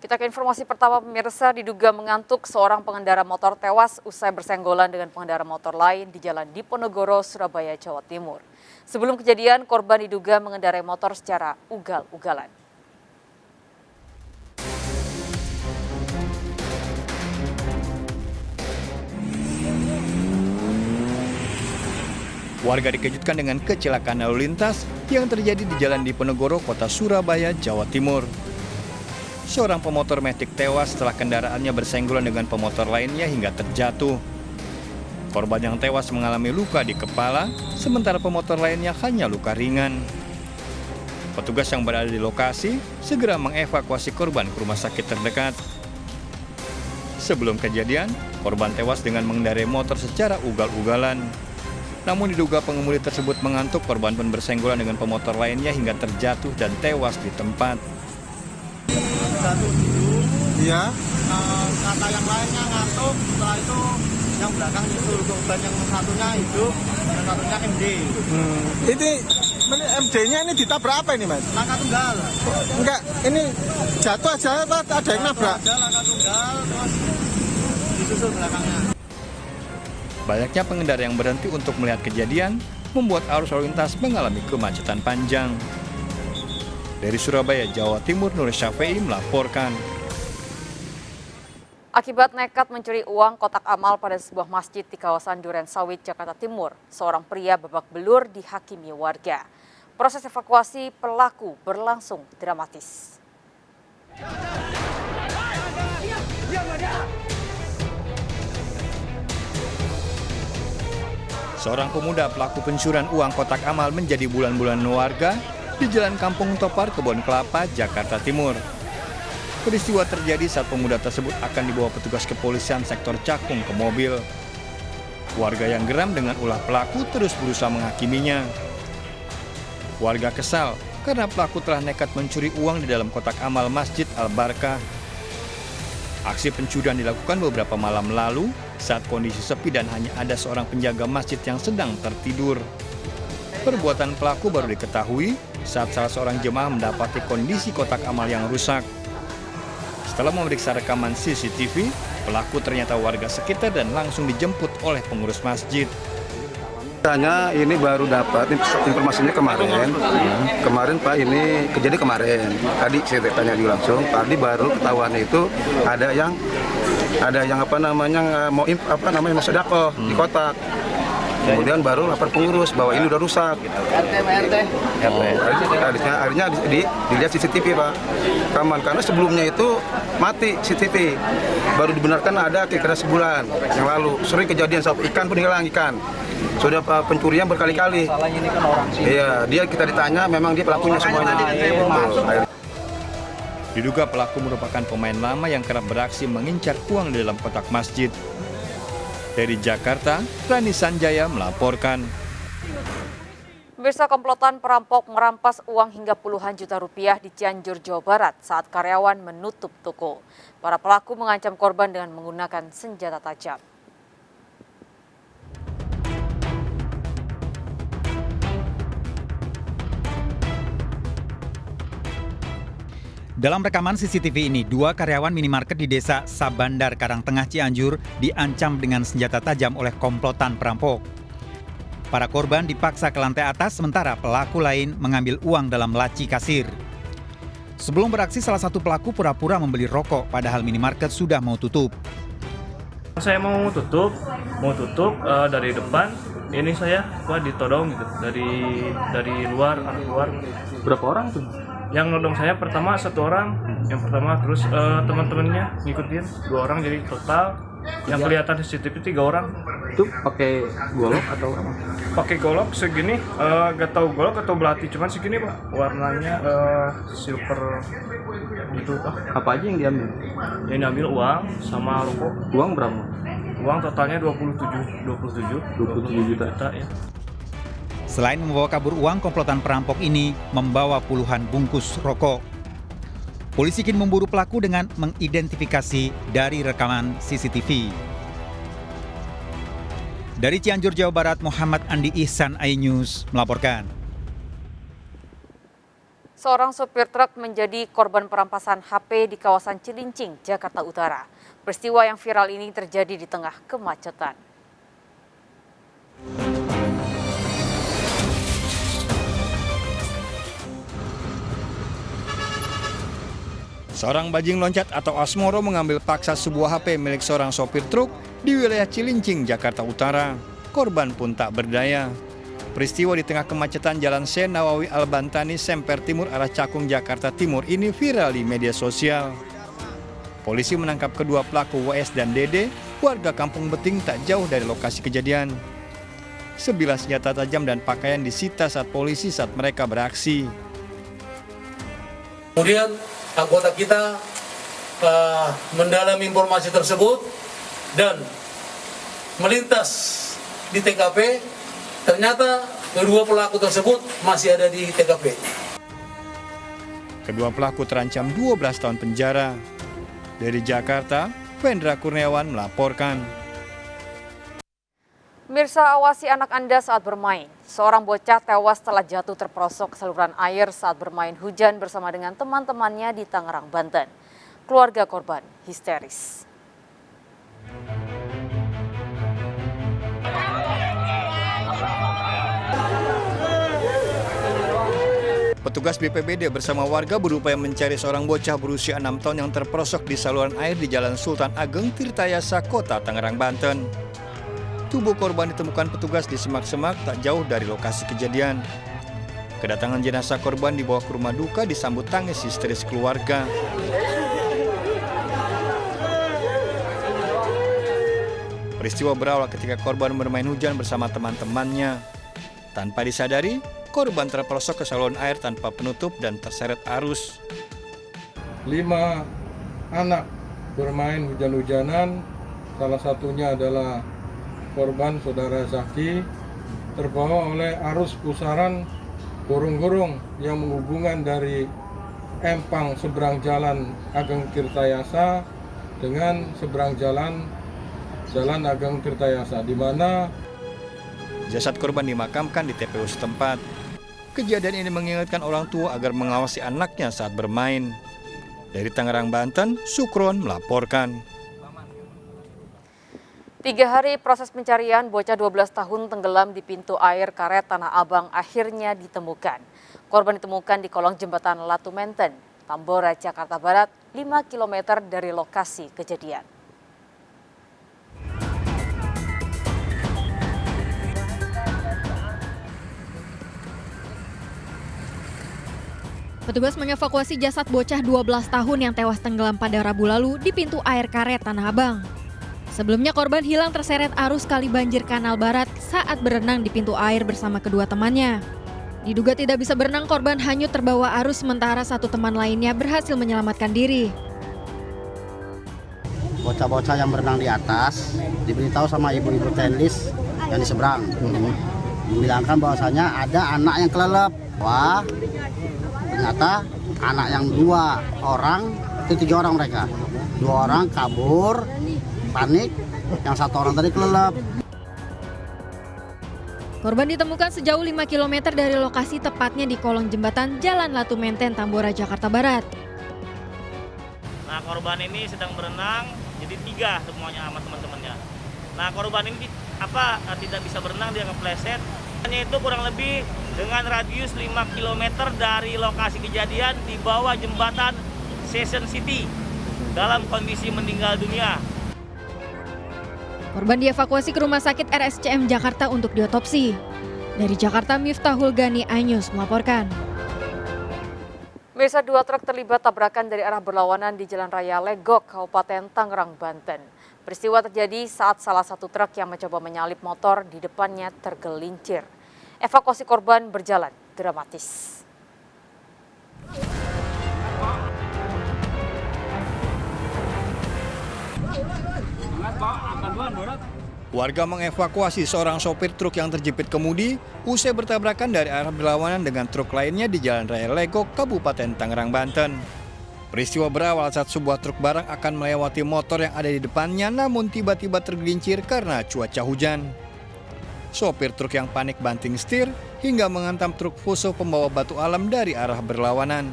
Kita ke informasi pertama, pemirsa. Diduga mengantuk, seorang pengendara motor tewas usai bersenggolan dengan pengendara motor lain di Jalan Diponegoro, Surabaya, Jawa Timur. Sebelum kejadian, korban diduga mengendarai motor secara ugal-ugalan. Warga dikejutkan dengan kecelakaan lalu lintas yang terjadi di Jalan Diponegoro, Kota Surabaya, Jawa Timur. Seorang pemotor Matic tewas setelah kendaraannya bersenggolan dengan pemotor lainnya hingga terjatuh. Korban yang tewas mengalami luka di kepala, sementara pemotor lainnya hanya luka ringan. Petugas yang berada di lokasi segera mengevakuasi korban ke rumah sakit terdekat. Sebelum kejadian, korban tewas dengan mengendarai motor secara ugal-ugalan. Namun diduga pengemudi tersebut mengantuk, korban pun bersenggolan dengan pemotor lainnya hingga terjatuh dan tewas di tempat. Jatuh dulu, iya. Kata yang lainnya ngantuk, setelah itu yang belakang nyusul, korban yang satunya hidup, yang satunya MD. Ini MD-nya ini ditabrak apa ini, Mas? Laka tunggal. Enggak, ini jatuh aja apa ada yang nabrak? Jatuh aja laka tunggal, terus disusul belakangnya. Banyaknya pengendara yang berhenti untuk melihat kejadian membuat arus lalu lintas mengalami kemacetan panjang. Dari Surabaya, Jawa Timur, Nur Syafi'i melaporkan. Akibat nekat mencuri uang kotak amal pada sebuah masjid di kawasan Duren Sawit, Jakarta Timur, seorang pria babak belur dihakimi warga. Proses evakuasi pelaku berlangsung dramatis. Seorang pemuda pelaku pencurian uang kotak amal menjadi bulan-bulan warga di Jalan Kampung Topar, Kebon Kelapa, Jakarta Timur. Peristiwa terjadi saat pemuda tersebut akan dibawa petugas kepolisian sektor Cakung ke mobil. Warga yang geram dengan ulah pelaku terus berusaha menghakiminya. Warga kesal karena pelaku telah nekat mencuri uang di dalam kotak amal Masjid Al-Barkah. Aksi pencurian dilakukan beberapa malam lalu saat kondisi sepi dan hanya ada seorang penjaga masjid yang sedang tertidur. Perbuatan pelaku baru diketahui saat salah seorang jemaah mendapati kondisi kotak amal yang rusak. Setelah memeriksa rekaman CCTV, pelaku ternyata warga sekitar dan langsung dijemput oleh pengurus masjid. Tanya ini baru dapat informasinya kemarin. Kemarin Pak, ini kejadian kemarin. Tadi saya tanya dia langsung, tadi baru ketahuan itu ada yang mau sedekah di kotak. Kemudian baru lapor pengurus bahwa ini udah rusak. Akhirnya dilihat CCTV, Pak. Karena sebelumnya itu mati CCTV. Baru dibenarkan ada kira-kira sebulan yang lalu. Sering kejadian ikan pun hilang ikan. Sudah pencurian berkali-kali. Iya, dia kita ditanya memang dia pelakunya semuanya. Diduga pelaku merupakan pemain lama yang kerap beraksi mengincar uang di dalam kotak masjid. Dari Jakarta, Rani Sanjaya melaporkan. Pemirsa, komplotan perampok merampas uang hingga puluhan juta rupiah di Cianjur, Jawa Barat saat karyawan menutup toko. Para pelaku mengancam korban dengan menggunakan senjata tajam. Dalam rekaman CCTV ini, dua karyawan minimarket di desa Sabandar, Karangtengah, Cianjur diancam dengan senjata tajam oleh komplotan perampok. Para korban dipaksa ke lantai atas, sementara pelaku lain mengambil uang dalam laci kasir. Sebelum beraksi, salah satu pelaku pura-pura membeli rokok, padahal minimarket sudah mau tutup. Saya mau tutup dari depan. Ini saya ditodong gitu dari luar. Berapa orang tuh? Yang nodong saya pertama satu orang, terus teman-temannya ngikutin 2 orang, jadi total yang kelihatan di CCTV 3 orang. Itu pakai golok atau apa? Pakai golok segini, gak tahu golok atau belati, cuman segini Pak, warnanya silver gitu Pak. Apa aja yang diambil? Yang diambil uang sama rokok. Uang berapa? Uang totalnya 27 juta ya. Selain membawa kabur uang, komplotan perampok ini membawa puluhan bungkus rokok. Polisi kini memburu pelaku dengan mengidentifikasi dari rekaman CCTV. Dari Cianjur, Jawa Barat, Muhammad Andi Ihsan, iNews melaporkan. Seorang sopir truk menjadi korban perampasan HP di kawasan Cilincing, Jakarta Utara. Peristiwa yang viral ini terjadi di tengah kemacetan. Seorang bajing loncat atau asmoro mengambil paksa sebuah HP milik seorang sopir truk di wilayah Cilincing, Jakarta Utara. Korban pun tak berdaya. Peristiwa di tengah kemacetan Jalan Sen Nawawi Al-Bantani, Semper Timur arah Cakung, Jakarta Timur ini viral di media sosial. Polisi menangkap kedua pelaku WS dan Dede, warga Kampung Beting tak jauh dari lokasi kejadian. Sebilah senjata tajam dan pakaian disita saat mereka beraksi. Kemudian anggota kita mendalami informasi tersebut dan melintas di TKP. Ternyata kedua pelaku tersebut masih ada di TKP. Kedua pelaku terancam 12 tahun penjara. Dari Jakarta, Vendra Kurniawan melaporkan. Mirsa, awasi anak Anda saat bermain. Seorang bocah tewas setelah jatuh terperosok saluran air saat bermain hujan bersama dengan teman-temannya di Tangerang, Banten. Keluarga korban histeris. Petugas BPBD bersama warga berupaya mencari seorang bocah berusia 6 tahun yang terperosok di saluran air di Jalan Sultan Ageng, Tirtayasa, Kota Tangerang, Banten. Tubuh korban ditemukan petugas di semak-semak tak jauh dari lokasi kejadian. Kedatangan jenazah korban dibawa ke rumah duka disambut tangis histeris keluarga. Peristiwa berawal ketika korban bermain hujan bersama teman-temannya. Tanpa disadari, korban terperosok ke saluran air tanpa penutup dan terseret arus. 5 anak bermain hujan-hujanan, salah satunya adalah korban saudara Zaki, terbawa oleh arus pusaran gorong-gorong yang menghubungkan dari empang seberang Jalan Ageng Tirtayasa dengan seberang Jalan Ageng Tirtayasa, di mana jasad korban dimakamkan di TPU setempat. Kejadian ini mengingatkan orang tua agar mengawasi anaknya saat bermain. Dari Tangerang, Banten, Sukron melaporkan. 3 hari proses pencarian bocah 12 tahun tenggelam di pintu air karet Tanah Abang akhirnya ditemukan. Korban ditemukan di kolong jembatan Latu Menten, Tambora, Jakarta Barat, 5 km dari lokasi kejadian. Petugas mengevakuasi jasad bocah 12 tahun yang tewas tenggelam pada Rabu lalu di pintu air karet Tanah Abang. Sebelumnya korban hilang terseret arus kali banjir Kanal Barat saat berenang di pintu air bersama kedua temannya. Diduga tidak bisa berenang, korban hanyut terbawa arus sementara satu teman lainnya berhasil menyelamatkan diri. Bocah-bocah yang berenang di atas diberitahu sama ibu-ibu tenis yang di seberang. Dibilangkan bahwasanya ada anak yang kelelep. Wah, ternyata anak yang 2 orang, itu 3 orang mereka. 2 orang kabur, panik, yang 1 orang tadi kelelep. Korban ditemukan sejauh 5 km dari lokasi, tepatnya di kolong jembatan Jalan Latu Menten, Tambora, Jakarta Barat. Nah, korban ini sedang berenang, jadi 3 semuanya sama teman-temannya. Nah, korban ini tidak bisa berenang, dia kepleset. Hanya itu kurang lebih dengan radius 5 km dari lokasi kejadian di bawah jembatan Session City dalam kondisi meninggal dunia. Korban dievakuasi ke Rumah Sakit RSCM Jakarta untuk diotopsi. Dari Jakarta, Miftahul Gani, iNews melaporkan. Mirsa, 2 truk terlibat tabrakan dari arah berlawanan di Jalan Raya Legok, Kabupaten Tangerang, Banten. Peristiwa terjadi saat salah satu truk yang mencoba menyalip motor di depannya tergelincir. Evakuasi korban berjalan dramatis. Warga mengevakuasi seorang sopir truk yang terjepit kemudi usai bertabrakan dari arah berlawanan dengan truk lainnya di Jalan Raya Legok, Kabupaten Tangerang, Banten. Peristiwa berawal saat sebuah truk barang akan melewati motor yang ada di depannya, namun tiba-tiba tergelincir karena cuaca hujan. Sopir truk yang panik banting setir hingga menghantam truk fuso pembawa batu alam dari arah berlawanan.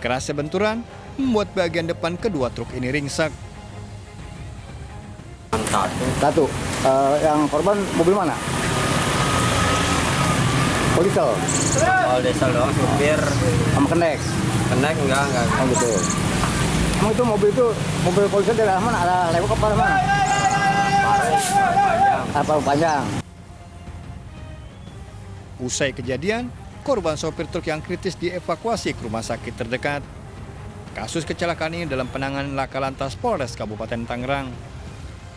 Kerasnya benturan membuat bagian depan kedua truk ini ringsek. Satu, yang korban mobil mana? Diesel. Kalau diesel doang, supir. Sama Kendex? Kendex enggak. Oh gitu. Emang itu mobil polisi dari arah mana? Arah Lewok apa arah mana? Apa panjang? Usai kejadian, korban sopir truk yang kritis dievakuasi ke rumah sakit terdekat. Kasus kecelakaan ini dalam penanganan Laka Lantas Polres Kabupaten Tangerang.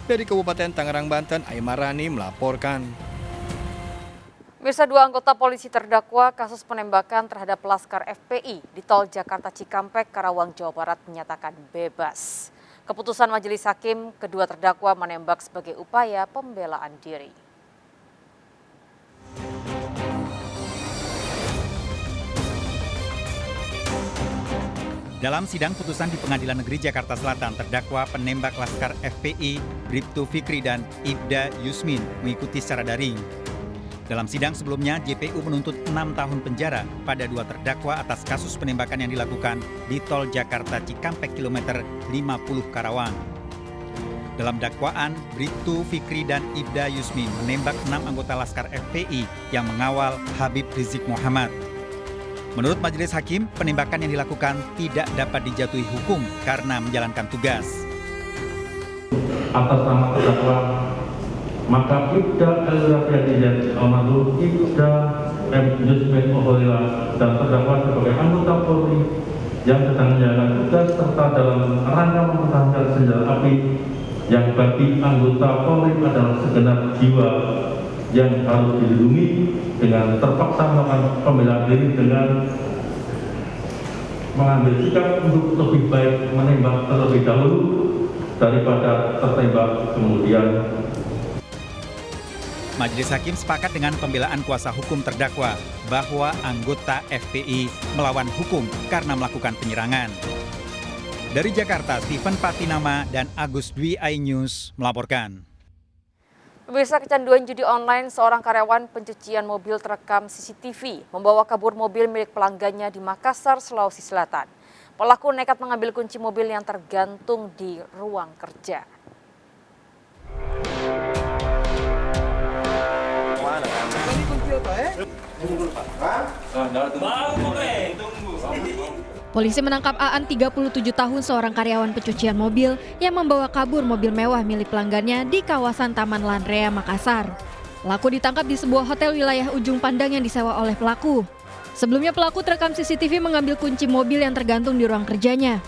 Dari Kabupaten Tangerang, Banten, Aimarani melaporkan. Mirsa, 2 anggota polisi terdakwa kasus penembakan terhadap Laskar FPI di Tol Jakarta Cikampek, Karawang, Jawa Barat menyatakan bebas. Keputusan majelis hakim, kedua terdakwa menembak sebagai upaya pembelaan diri. Dalam sidang putusan di Pengadilan Negeri Jakarta Selatan, terdakwa penembak Laskar FPI, Bribtu Fikri dan Ibda Yusmin mengikuti secara daring. Dalam sidang sebelumnya, JPU menuntut 6 tahun penjara pada 2 terdakwa atas kasus penembakan yang dilakukan di Tol Jakarta Cikampek kilometer 50 Karawang. Dalam dakwaan, Bribtu Fikri dan Ibda Yusmin menembak 6 anggota Laskar FPI yang mengawal Habib Rizik Muhammad. Menurut majelis hakim, penembakan yang dilakukan tidak dapat dijatuhi hukum karena menjalankan tugas. Atas nama terdakwa, maka Ibda El-Rafiadiyat Almarhum Ibda M. Yusmin Ohoila dan terdakwa sebagai anggota Polri yang sedang menjalankan tugas serta dalam rangka mempertahankan senjata api yang bagi anggota Polri adalah segenap jiwa yang harus dilindungi dengan terpaksa melakukan pembelaan diri dengan mengambil sikap untuk lebih baik menembak terlebih dahulu daripada tertembak kemudian. Majelis hakim sepakat dengan pembelaan kuasa hukum terdakwa bahwa anggota FPI melawan hukum karena melakukan penyerangan. Dari Jakarta, Stephen Patinama dan Agus Dwi iNews melaporkan. Pemirsa, kecanduan judi online, seorang karyawan pencucian mobil terekam CCTV membawa kabur mobil milik pelanggannya di Makassar, Sulawesi Selatan. Pelaku nekat mengambil kunci mobil yang tergantung di ruang kerja. Polisi menangkap Aan 37 tahun, seorang karyawan pencucian mobil yang membawa kabur mobil mewah milik pelanggannya di kawasan Taman Landrea, Makassar. Pelaku ditangkap di sebuah hotel wilayah Ujung Pandang yang disewa oleh pelaku. Sebelumnya pelaku terekam CCTV mengambil kunci mobil yang tergantung di ruang kerjanya.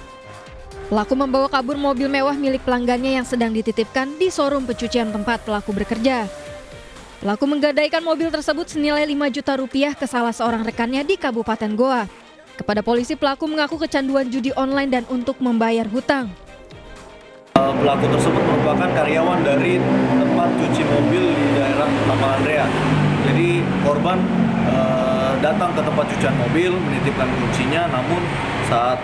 Pelaku membawa kabur mobil mewah milik pelanggannya yang sedang dititipkan di showroom pencucian tempat pelaku bekerja. Pelaku menggadaikan mobil tersebut senilai 5 juta rupiah ke salah seorang rekannya di Kabupaten Goa. Kepada polisi, pelaku mengaku kecanduan judi online dan untuk membayar hutang. Pelaku tersebut merupakan karyawan dari tempat cuci mobil di daerah Taman Landrea. Jadi korban datang ke tempat cucian mobil, menitipkan kuncinya, namun saat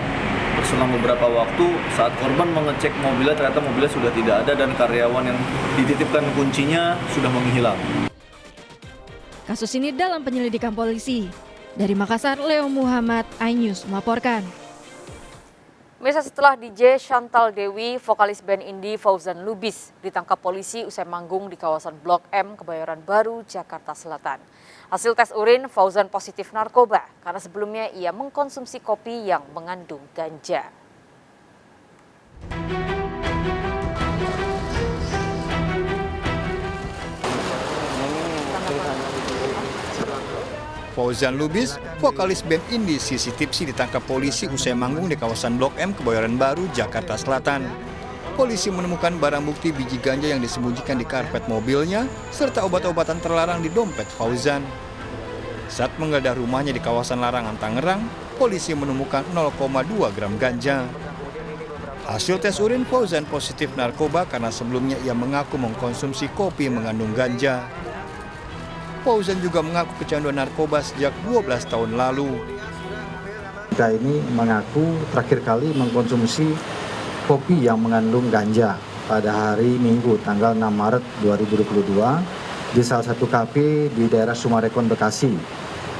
berselang beberapa waktu, saat korban mengecek mobilnya, ternyata mobilnya sudah tidak ada dan karyawan yang dititipkan kuncinya sudah menghilang. Kasus ini dalam penyelidikan polisi. Dari Makassar, Leo Muhammad, iNews melaporkan. Pemirsa, setelah DJ Chantal Dewi, vokalis band indie Fauzan Lubis ditangkap polisi usai manggung di kawasan Blok M, Kebayoran Baru, Jakarta Selatan. Hasil tes urin, Fauzan positif narkoba karena sebelumnya ia mengkonsumsi kopi yang mengandung ganja. Fauzan Lubis, vokalis band indie Sisi Tipsi ditangkap polisi usai manggung di kawasan Blok M, Kebayoran Baru, Jakarta Selatan. Polisi menemukan barang bukti biji ganja yang disembunyikan di karpet mobilnya, serta obat-obatan terlarang di dompet Fauzan. Saat menggeledah rumahnya di kawasan Larangan, Tangerang, polisi menemukan 0,2 gram ganja. Hasil tes urin, Fauzan positif narkoba karena sebelumnya ia mengaku mengkonsumsi kopi mengandung ganja. Fauzan juga mengaku kecanduan narkoba sejak 12 tahun lalu. Kita ini mengaku terakhir kali mengkonsumsi kopi yang mengandung ganja pada hari Minggu tanggal 6 Maret 2022 di salah satu kafe di daerah Sumarekon, Bekasi,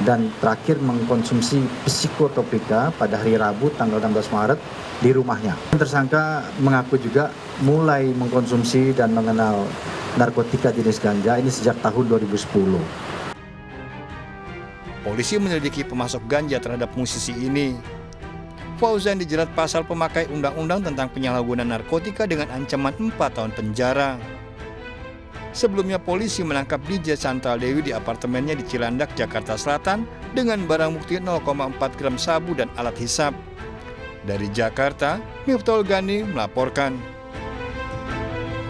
dan terakhir mengkonsumsi psikotropika pada hari Rabu tanggal 16 Maret di rumahnya. Tersangka mengaku juga mulai mengkonsumsi dan mengenal narkotika jenis ganja ini sejak tahun 2010. Polisi menyelidiki pemasok ganja terhadap musisi ini. Fauzan dijerat pasal pemakai undang-undang tentang penyalahgunaan narkotika dengan ancaman 4 tahun penjara. Sebelumnya polisi menangkap DJ Chantal Dewi di apartemennya di Cilandak, Jakarta Selatan dengan barang bukti 0,4 gram sabu dan alat hisap. Dari Jakarta, Miftahul Gani melaporkan.